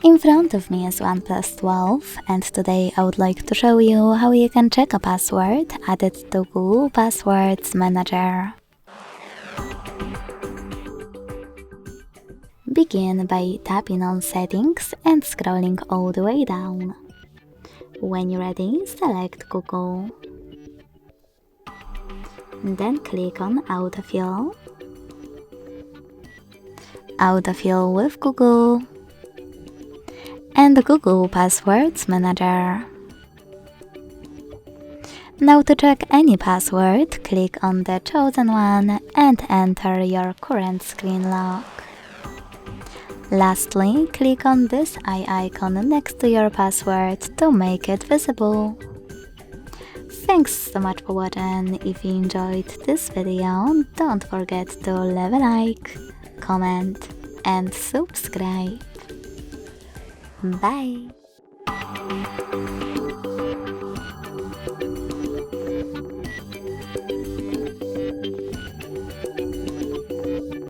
In front of me is OnePlus 12, and today I would like to show you how you can check a password added to Google Passwords Manager. Begin by tapping on Settings and scrolling all the way down. When you're ready, select Google. Then click on Autofill. Autofill with Google. And the Google Passwords Manager. Now to check any password, click on the chosen one and enter your current screen lock. Lastly, click on this eye icon next to your password to make it visible. Thanks so much for watching. If you enjoyed this video, don't forget to leave a like, comment and subscribe. Bye!